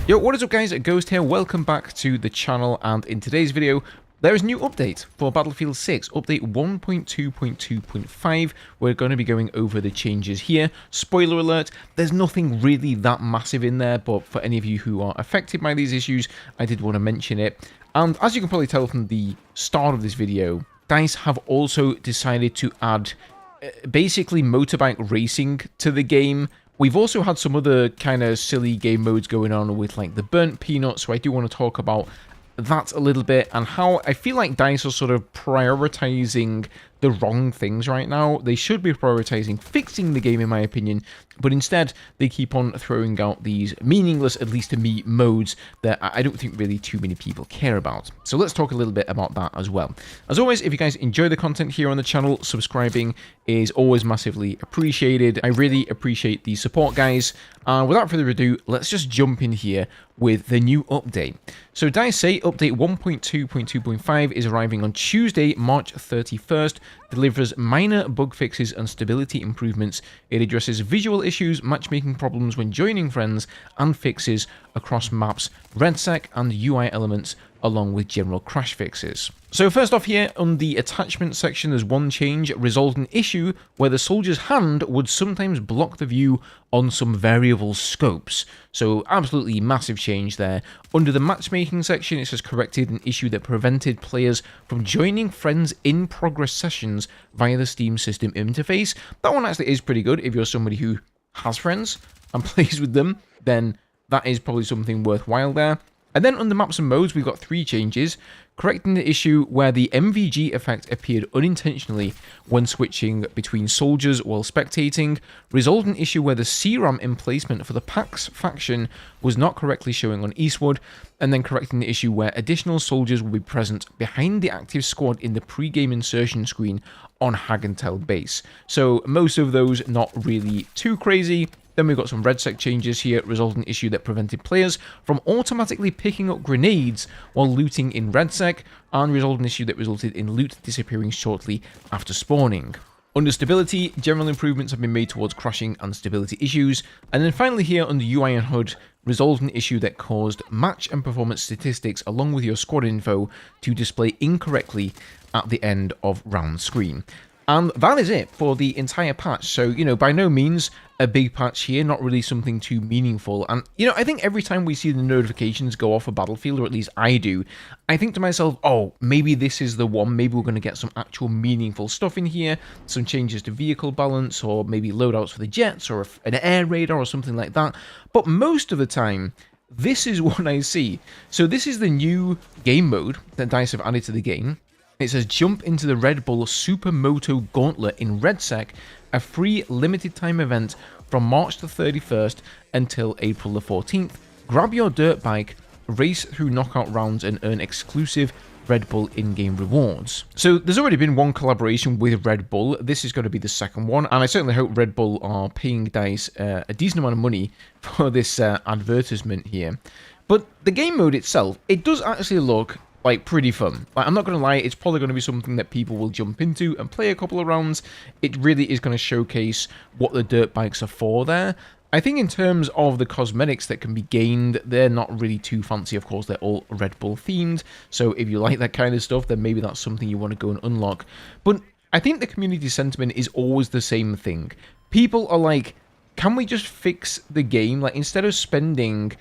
Yo, what is up guys, Ghost here, welcome back to the channel, and in today's video, there is a new update for Battlefield 6, update 1.2.2.5. We're going to be going over the changes here. Spoiler alert, there's nothing really that massive in there, but for any of you who are affected by these issues, I did want to mention it. And as you can probably tell from the start of this video, DICE have also decided to add basically motorbike racing to the game. We've also had some other kind of silly game modes going on with like the burnt peanut, so I do want to talk about that a little bit and how I feel like DICE are sort of prioritizing the wrong things right now. They should be prioritizing fixing the game in my opinion, but instead they keep on throwing out these meaningless, at least to me, modes that I don't think really too many people care about. So let's talk a little bit about that as well. As always, if you guys enjoy the content here on the channel, subscribing is always massively appreciated. I really appreciate the support, guys. And without further ado, let's just jump in here with the new update. So DICE say update 1.2.2.5 is arriving on Tuesday, March 31st, delivers minor bug fixes and stability improvements. It addresses visual issues, matchmaking problems when joining friends, and fixes across maps, RedSec, and UI elements, along with general crash fixes. So first off here, on the attachment section, there's one change: resolved an issue where the soldier's hand would sometimes block the view on some variable scopes. So absolutely massive change there. Under the matchmaking section, it says corrected an issue that prevented players from joining friends in progress sessions via the Steam system interface. That one actually is pretty good. If you're somebody who has friends and plays with them, then that is probably something worthwhile there. And then under maps and modes, we've got three changes: correcting the issue where the MVG effect appeared unintentionally when switching between soldiers while spectating, resolved an issue where the CRAM emplacement for the PAX faction was not correctly showing on Eastwood, and then correcting the issue where additional soldiers will be present behind the active squad in the pre-game insertion screen on Hagentel base. So most of those not really too crazy. Then we've got some RedSec changes here, resolved an issue that prevented players from automatically picking up grenades while looting in RedSec, and resolved an issue that resulted in loot disappearing shortly after spawning. Under stability, general improvements have been made towards crashing and stability issues. And then finally here under UI and HUD, resolved an issue that caused match and performance statistics along with your squad info to display incorrectly at the end of round screen. And that is it for the entire patch. So, you know, by no means a big patch here, not really something too meaningful. And, you know, I think every time we see the notifications go off for Battlefield, or at least I do, I think to myself, oh, maybe this is the one. Maybe we're going to get some actual meaningful stuff in here, some changes to vehicle balance, or maybe loadouts for the jets, or an air radar, or something like that. But most of the time, this is what I see. So this is the new game mode that DICE have added to the game. It says jump into the Red Bull Supermoto Gauntlet in RedSec, a free limited time event from March the 31st until April the 14th. Grab your dirt bike, race through knockout rounds, and earn exclusive Red Bull in-game rewards. So there's already been one collaboration with Red Bull. This is going to be the second one, and I certainly hope Red Bull are paying DICE a decent amount of money for this advertisement here. But the game mode itself, it does actually look like pretty fun. Like, I'm not going to lie, it's probably going to be something that people will jump into and play a couple of rounds. It really is going to showcase what the dirt bikes are for there. I think in terms of the cosmetics that can be gained, they're not really too fancy. Of course, they're all Red Bull themed, so if you like that kind of stuff, then maybe that's something you want to go and unlock. But I think the community sentiment is always the same thing. People are like, can we just fix the game? Like, instead of spending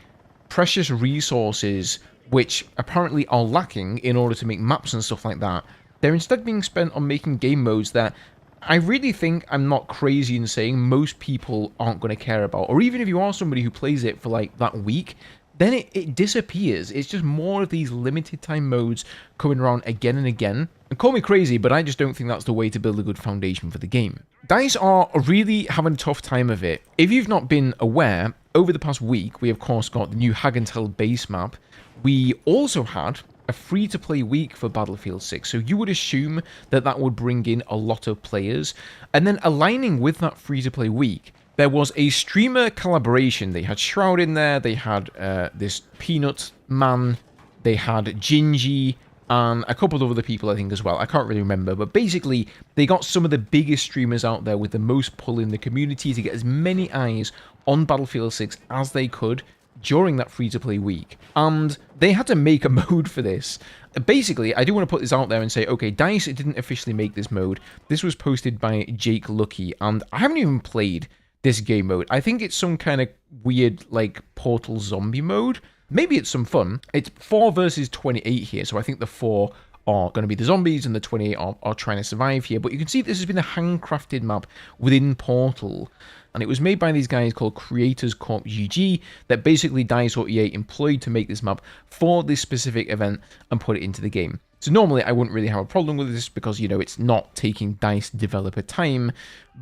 precious resources which apparently are lacking in order to make maps and stuff like that, they're instead being spent on making game modes that I really think, I'm not crazy in saying, most people aren't going to care about. Or even if you are somebody who plays it for like that week, then it disappears. It's just more of these limited time modes coming around again and again. And call me crazy, but I just don't think that's the way to build a good foundation for the game. DICE are really having a tough time of it. If you've not been aware, over the past week, we of course got the new Hagentel base map. We also had a free-to-play week for Battlefield 6, so you would assume that that would bring in a lot of players. And then aligning with that free-to-play week, there was a streamer collaboration. They had Shroud in there, they had this Peanut Man, they had Gingy, and a couple of other people, I think, as well. I can't really remember, but basically, they got some of the biggest streamers out there with the most pull in the community to get as many eyes on Battlefield 6 as they could during that free-to-play week. And they had to make a mode for this. Basically, I do want to put this out there and say, okay, DICE didn't officially make this mode. This was posted by Jake Lucky, and I haven't even played this game mode. I think it's some kind of weird, like, Portal zombie mode. Maybe it's some fun. It's 4 versus 28 here, so I think the 4 are going to be the zombies and the 28 are trying to survive here. But you can see this has been a handcrafted map within Portal. And it was made by these guys called Creators Corp GG that basically DICE or EA employed to make this map for this specific event and put it into the game. So normally I wouldn't really have a problem with this because, you know, it's not taking DICE developer time.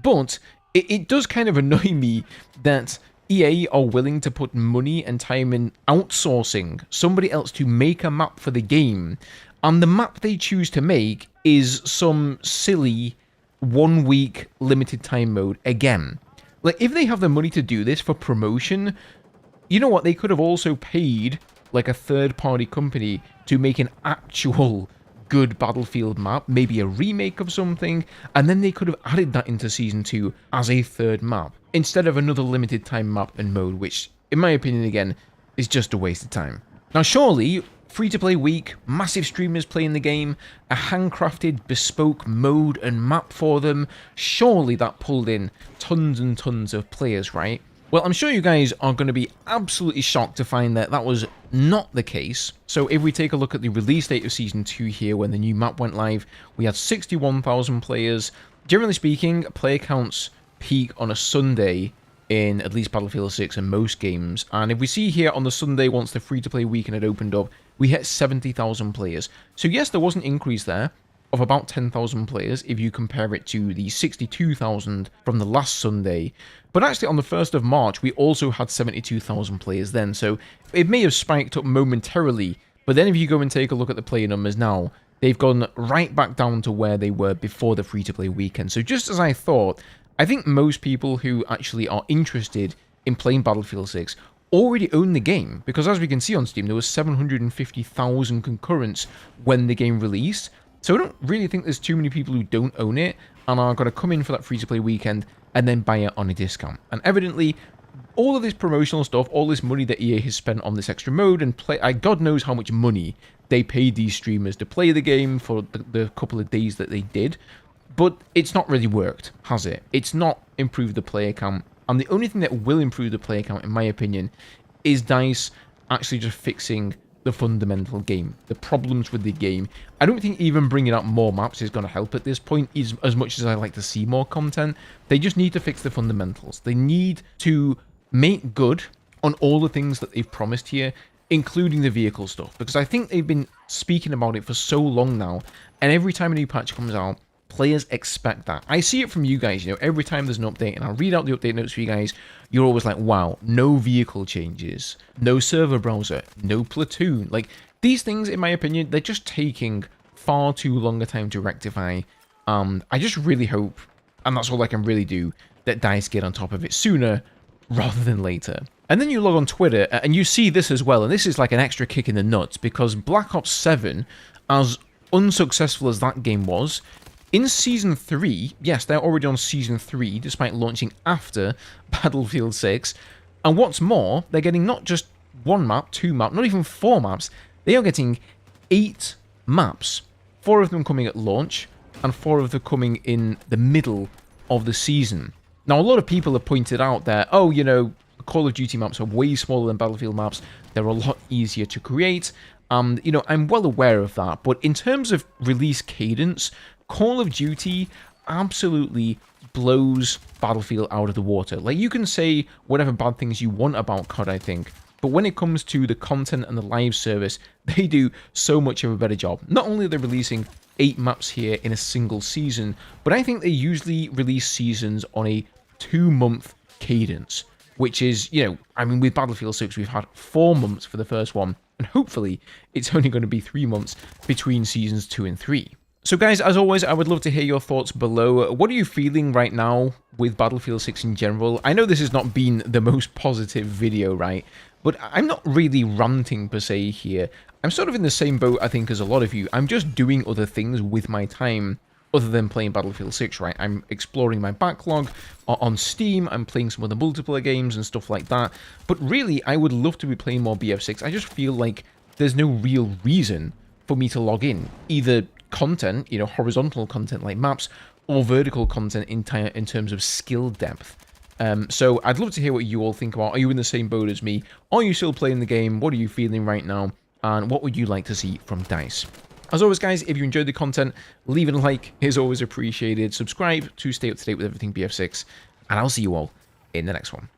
But it does kind of annoy me that EA are willing to put money and time in outsourcing somebody else to make a map for the game, and the map they choose to make is some silly 1 week limited time mode again. Like, if they have the money to do this for promotion, you know what, they could have also paid like a third-party company to make an actual good Battlefield map, maybe a remake of something, and then they could have added that into Season 2 as a third map, instead of another limited time map and mode, which, in my opinion, again, is just a waste of time. Now, surely, free-to-play week, massive streamers playing the game, a handcrafted, bespoke mode and map for them, surely that pulled in tons and tons of players, right? Well, I'm sure you guys are going to be absolutely shocked to find that that was not the case. So if we take a look at the release date of Season 2 here, when the new map went live, we had 61,000 players. Generally speaking, player counts peak on a Sunday in at least Battlefield 6 and most games. And if we see here on the Sunday, once the free-to-play weekend had opened up, we hit 70,000 players. So yes, there was an increase there of about 10,000 players if you compare it to the 62,000 from the last Sunday. But actually on the 1st of March, we also had 72,000 players then. So it may have spiked up momentarily, but then if you go and take a look at the player numbers now, they've gone right back down to where they were before the free-to-play weekend. So just as I thought, I think most people who actually are interested in playing Battlefield 6 already own the game, because as we can see on Steam, there was 750,000 concurrents when the game released. So I don't really think there's too many people who don't own it and are going to come in for that free-to-play weekend and then buy it on a discount. And evidently, all of this promotional stuff, all this money that EA has spent on this extra mode, and God knows how much money they paid these streamers to play the game for the couple of days that they did, but it's not really worked, has it? It's not improved the player count. And the only thing that will improve the player count, in my opinion, is DICE actually just fixing the fundamental game, the problems with the game. I don't think even bringing out more maps is going to help at this point, as much as I like to see more content. They just need to fix the fundamentals. They need to make good on all the things that they've promised here, including the vehicle stuff, because I think they've been speaking about it for so long now, and every time a new patch comes out, players expect that. I see it from you guys, you know, every time there's an update, and I'll read out the update notes for you guys, you're always like, wow, no vehicle changes, no server browser, no platoon. Like, these things, in my opinion, they're just taking far too long a time to rectify. I just really hope, and that's all I can really do, that DICE get on top of it sooner rather than later. And then you log on Twitter, and you see this as well, and this is like an extra kick in the nuts, because Black Ops 7, as unsuccessful as that game was, in Season 3, yes, they're already on Season 3, despite launching after Battlefield 6. And what's more, they're getting not just 1 map, 2 maps, not even 4 maps. They are getting 8 maps. 4 of them coming at launch, and 4 of them coming in the middle of the season. Now, a lot of people have pointed out that, oh, you know, Call of Duty maps are way smaller than Battlefield maps. They're a lot easier to create. You know, I'm well aware of that. But in terms of release cadence, Call of Duty absolutely blows Battlefield out of the water. Like, you can say whatever bad things you want about COD, I think, but when it comes to the content and the live service, they do so much of a better job. Not only are they releasing 8 maps here in a single season, but I think they usually release seasons on a 2-month cadence, which is, you know, I mean, with Battlefield 6, we've had 4 months for the first one, and hopefully it's only going to be 3 months between seasons 2 and 3. So guys, as always, I would love to hear your thoughts below. What are you feeling right now with Battlefield 6 in general? I know this has not been the most positive video, right? But I'm not really ranting per se here. I'm sort of in the same boat, I think, as a lot of you. I'm just doing other things with my time other than playing Battlefield 6, right? I'm exploring my backlog on Steam, I'm playing some other multiplayer games and stuff like that. But really, I would love to be playing more BF6. I just feel like there's no real reason for me to log in. Either content, you know, horizontal content like maps, or vertical content in terms of skill depth. So I'd love to hear what you all think about. Are you in the same boat as me? Are you still playing the game? What are you feeling right now? And what would you like to see from DICE? As always, guys, if you enjoyed the content, leave it a like. It's always appreciated. Subscribe to stay up to date with everything BF6. And I'll see you all in the next one.